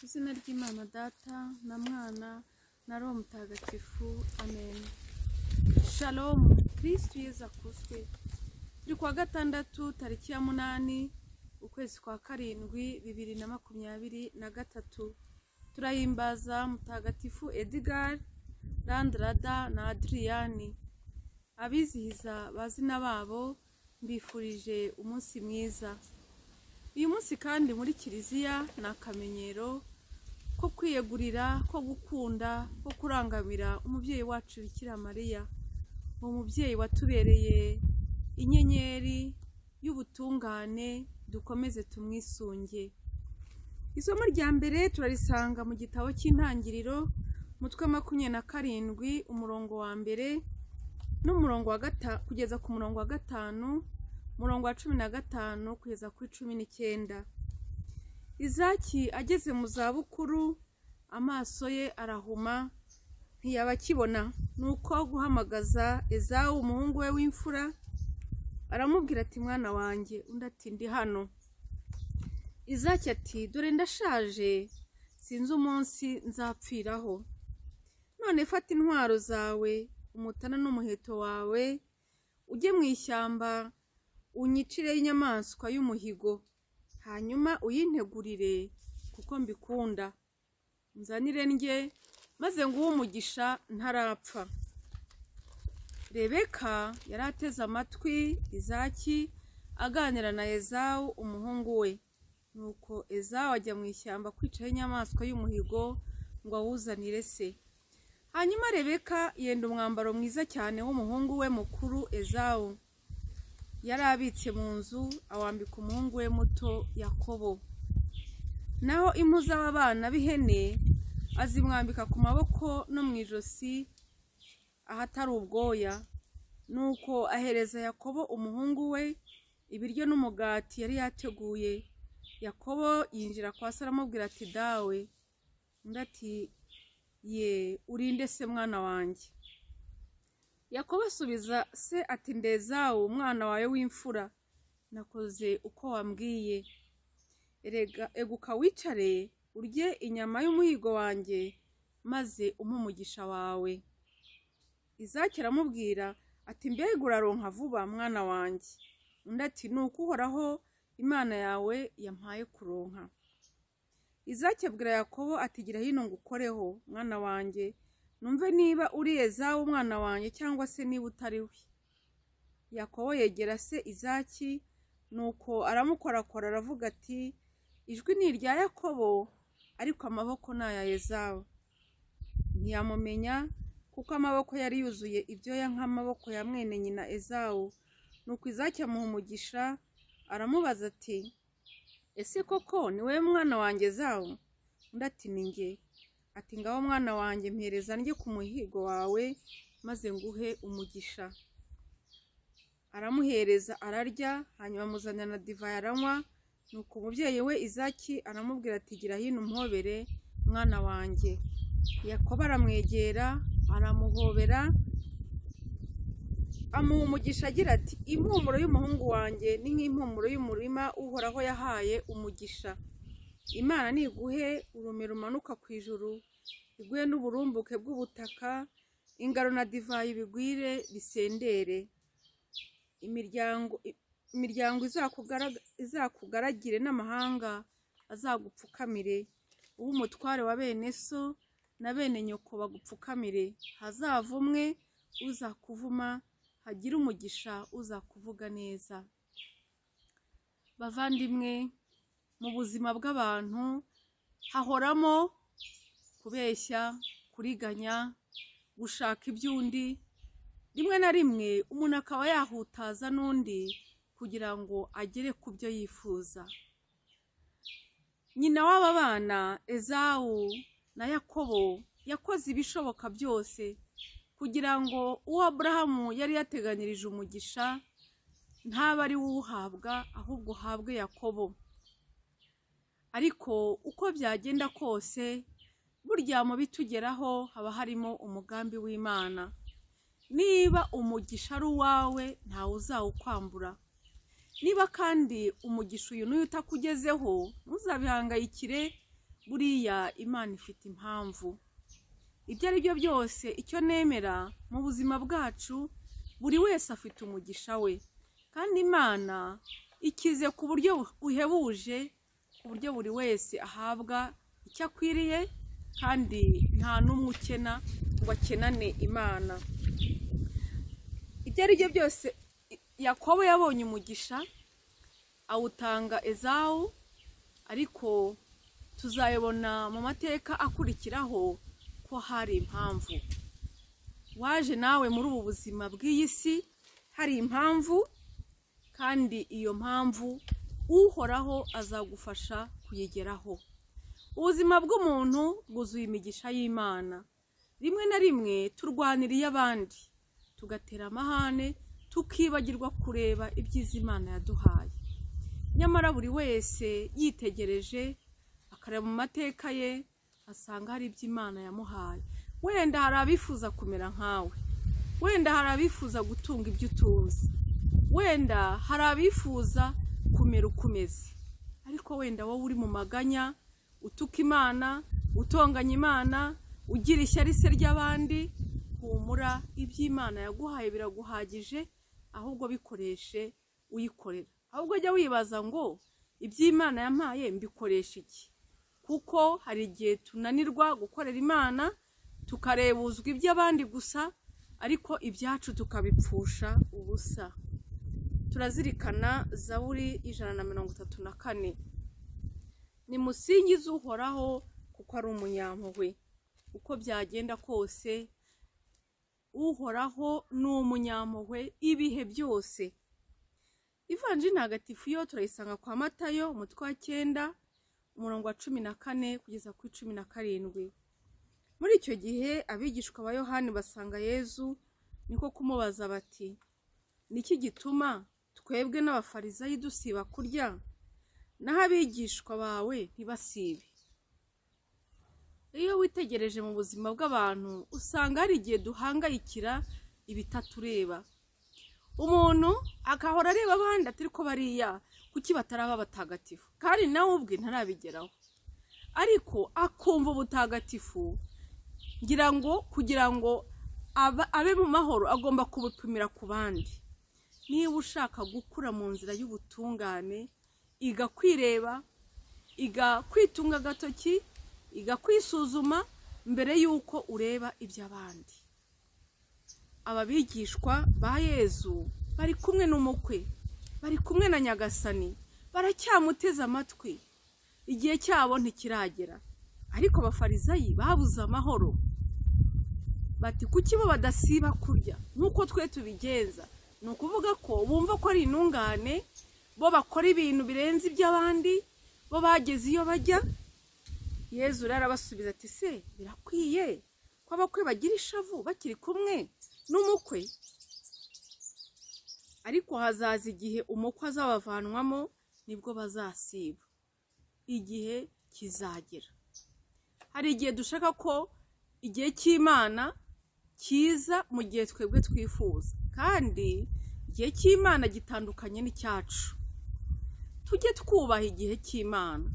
Izina ry'Imana Data na Mwana na Roho Mutagatifu. Amen. Shalom. Kristo Yesu akuzwe. Turi kwa gatandatu tariki ya 8 ukwezi kwa 7 2023. Turahimbaza Mutagatifu Edgar, Landrada na Adriani. Abizihiza bazina babo mbifurije umunsi mwiza. Uyu munsi kandi muri kiliziya ni akamenyero ko kwiyegurira, ko gukunda, ko kurangamira umubyeyi wacu Bikira Mariya, uwo mubyeyi watubereye inyenyeri y'ubutungane. Dukomeze tumwisunge. Isomo rya mbere turarisanga mu gitabo cy'Intangiriro mutwe 27 umurongo wa mbere n'umurongo wa 5 kugeza ku murongo wa 5, umurongo wa 15 kugeza ku 19. Izaki ageze mu zabukuru, amaso ye arahuma, ntiyaba akibona. Nuko guhamagaza Ezawu umuhungu we w'imfura, aramubwira ati mwana wanjye. Undi ati ndi hano. Izaki ati dore ndashaje, sinzi umunsi nzapfiraho. None fata intwaro zawe, umutana n'umuheto wawe, ujye mu ishyamba unyicire inyamaswa y'umuhigo, hanyuma uyintegurire kuko mbikunda. Nzanire ndye maze nguhe umugisha ntarapfa. Rebeka yari ateze amatwi Izaki aganira na Ezawu umuhungu we. Nuko Ezawu ajya mu ishyamba kwicaho inyamaswa y'umuhigo ngo awuzanire se. Hanyuma Rebeka yenda umwambaro mwiza cyane w'umuhungu we mukuru Ezawu yari abitse mu nzu, awambika umuhungu we muto Yakobo. Naho impu z'abana b'ihene azimwambika ku maboko no mu ijosi ahatari ubwoya. Nuko ahereza Yakobo umuhungu we ibiryo n'umugati yari yateguye. Yakobo yinjira kwa se aramubwira ati dawe. Undi ati ye, urinde se mwana wanjye. Yakobo asubiza se ati Ndezawu umwana wawe w'imfura, nakoze uko wambwiye. Eguka wicare urye inyama y'umuhigo wanjye, maze umpe umugisha wawe. Izaki aramubwira ati mbega uraronka vuba mwana wanjye. Undi ati nuko Uhoraho Imana yawe yampaye kuronka. Izaki abwira Yakobo ati gira hino ngukoreho mwana wanjye, numve niba uri Ezawu umwana wanjye cyangwa se niba utari we. Yakobo yegera se Izaki, nuko aramukorakora aravuga ati ijwi ni irya Yakobo, ariko amaboko ni aya Ezawu. Ntiyamumenya kuko amaboko yari yuzuye ibyoya nk'amaboko ya mwene nyina Ezawu. Nuko Izaki amuha umugisha, aramubaza ati ese koko ni wowe mwana wanjye Ezawu? Undi ati ni njye. Ati ngaho mwana wanjye mpereza ndye ku muhigo wawe, maze nguhe umugisha. Aramuhereza ararya, hanyuma amuzanira na divayi aranywa. Nuko umubyeyi we Izaki aramubwira ati gira hino umpobere mwana wanjye. Yakobo aramwegera aramuhobera, amuha umugisha agira ati impumuro y'umuhungu wanjye ni nk'impumuro y'umurima Uhoraho yahaye umugisha. Imana niguhe urume rumanuka ku ijuru, iguhe n'uburumbuke bw'ubutaka, ingaro na divayi bigwire bisendere. Imiryango izakugaragire n'amahanga azagupfukamire. Uwo umutware wa bene so na bene nyoko bagupfukamire. Hazavumwe uzakuvuma, hagira umugisha uzakuvuga neza. Bavandimwe, mu buzima bw'abantu hahoramo kubeshya, kuriganya, gushaka iby'undi. Rimwe na rimwe umuntu akaba yahutaza n'undi kugira ngo agere ku byo yifuza. Nyina w'aba bana Ezawu na Yakobo yakoze ibishoboka byose kugira ngo uwo Aburahamu yari yateganyirije umugisha ntaba ari uwuhabwa, ahubwo uhabwe Yakobo. Ariko uko byagenda kose, burya mu bitugeraho haba harimo umugambi w'Imana. Niba umugisha ari uwawe ntawe uzawukwambura. Niba kandi umugisha uyu n'uyu utakugezeho, ntuzabihangayikire buriya Imana ifite impamvu. Ibyo ari byo byose, icyo nemera mu buzima bwacu, buri wese afite umugisha we, kandi Imana ikize ku buryo buhebuje, ku buryo buri wese ahabwa icyo akwiriye, kandi nta n'umwe ukena ngo akenane Imana. Ibyo ari byo byose, Yakobo yabonye umugisha awutanga Ezawu, ariko tuzayibona mu mateka akurikiraho ko hari impamvu. Waje nawe muri ubu buzima bw'iyi si hari impamvu, kandi iyo mpamvu Uhoraho azagufasha kuyigeraho. Ubuzima bw'umuntu bwuzuye imigisha y'Imana. Rimwe na rimwe turwanira iy'abandi, tugatera amahane, tukibagirwa kureba ibyiza Imana yaduhaye. Nyamara buri wese yitegereje akareba mu mateka ye, asanga hari ibyo Imana yamuhaye. Wenda hari abifuza kumera nkawe, wenda hari abifuza gutunga ibyo utunze, wenda hari abifuza kumera uko umeze, ariko wenda wowe uri mu maganya, utuka Imana, utonganya Imana, ugira ishyari se ry'abandi. Humura, iby'Imana yaguhaye biraguhagije, ahubwo bikoreshe uyikorera. Ahubwo jya wibaza ngo iby'Imana yampaye mbikoresha iki? Kuko hari igihe tunanirwa gukorera Imana, tukarebuzwa iby'abandi gusa, ariko ibyacu tukabipfusha ubusa. Turazirikana Zaburi 134. Nimusingize Uhoraho kuko ari umunyampuhwe. Uko byagenda kose, Uhoraho ni umunyampuhwe ibihe byose. Ivanjiri ntagatifu yo turayisanga kwa Matayo, umutwe wa 9, umurongo wa 14 kugeza kuri 17. Muri icyo gihe abigishwa ba Yohani basanga Yezu, niko kumubaza bati, niki gituma twebwe n'abafarisayi dusiba kurya, naho abigishwa bawe ntibasibe? Iyo witegereje mu buzima bw'abantu, usanga hari igihe duhangayikira ibitatureba. Umuntu akahora areba abandi ati ariko bariya kuki bataraba batagatifu, kandi nawe ubwe ntarabigeraho, ariko akumva ubutagatifu. Ngira ngo kugira ngo abe mu mahoro agomba kubupimira ku bandi. Niba ushaka gukura mu nzira y'ubutungane, iga kwireba, iga kwitunga agatoki, iga kwisuzuma mbere y'uko ureba iby'abandi. Aba bigishwa ba Yezu bari kumwe n'umukwe, bari kumwe na Nyagasani, baracyamuteze amatwi, igihe cyabo ntikiragera. Ariko abafarisayi babuze amahoro, bati kuki bo badasiba kurya nk'uko twe tubigenza? Ni ukuvuga ko bumva ko ari intungane, bo bakora ibintu birenze iby'abandi, bo bageze iyo bajya. Yezu rero arabasubiza ati, se birakwiye ko abakwe bagira ishavu bakiri kumwe n'umukwe? Ariko hazaza igihe umukwe azabavanwamo, nibwo bazasiba. Igihe kizagera. Hari igihe dushaka ko igihe cy'Imana kiza mu gihe twebwe twifuza, kandi igihe cy'Imana gitandukanye n'icyacu. Tujye twubaha igihe cy'Imana,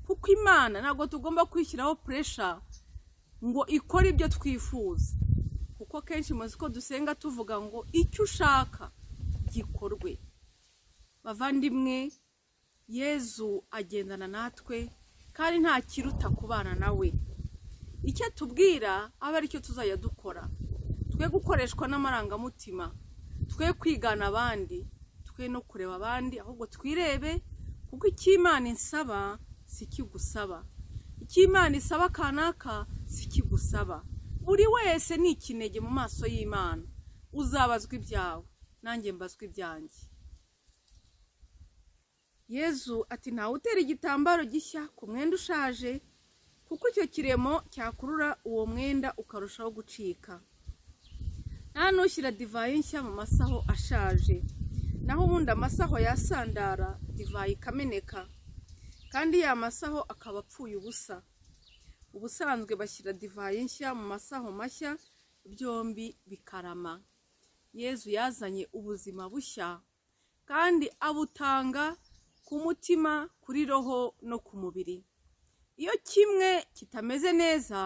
kuko Imana ntabwo tugomba kwishyiraho pressure ngo ikore ibyo twifuza, kuko kenshi muzi ko dusenga tuvuga ngo icyo ushaka gikorwe. Bavandimwe, Yezu agendana natwe, kandi nta kiruta kubana nawe. Icyo atubwira aba ari cyo tuzajya dukora. Twe gukoreshwa n'amarangamutima, twe kwigana abandi, twe no kureba abandi, ahubwo twirebe, kuko icyo Imana insaba si kigusaba, icyo Imana isaba kanaka si kigusaba. Buri wese ni ikinege mu maso y'Imana. Uzabazwa ibyawe, nanjye mbazwa ibyanjye. Yezu ati, ntawe utera igitambaro gishya ku mwenda ushaje, kuko icyo kiremo cyakurura uwo mwenda ukarushaho gucika. Nta n'ushyira divayi nshya mu masaho ashaje, naho ubundi amasaho yasandara, divayi ikameneka, kandi ya masaho akaba apfuye ubusa. Ubusanzwe bashyira divayi nshya mu masaho mashya, byombi bikarama. Yezu yazanye ubuzima bushya, kandi abutanga ku mutima, kuri roho no ku mubiri. iyo kimwe kitameze neza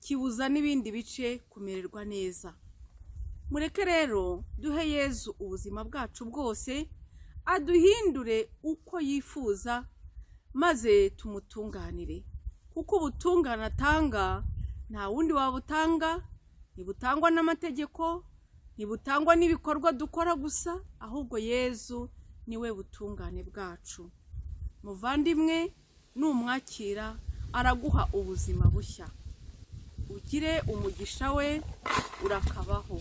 kibuza n'ibindi bice kumererwa neza. Mureke rero duhe Yezu ubuzima bwacu bwose, aduhindure uko yifuza, maze tumutunganire, kuko ubutungane atanga nta wundi wabutanga, ntibutangwa n'amategeko, ntibutangwa n'ibikorwa dukora gusa, ahubwo Yezu niwe butungane bwacu. Muvandimwe, numwakira araguha ubuzima bushya. Ugire umugisha we, urakabaho.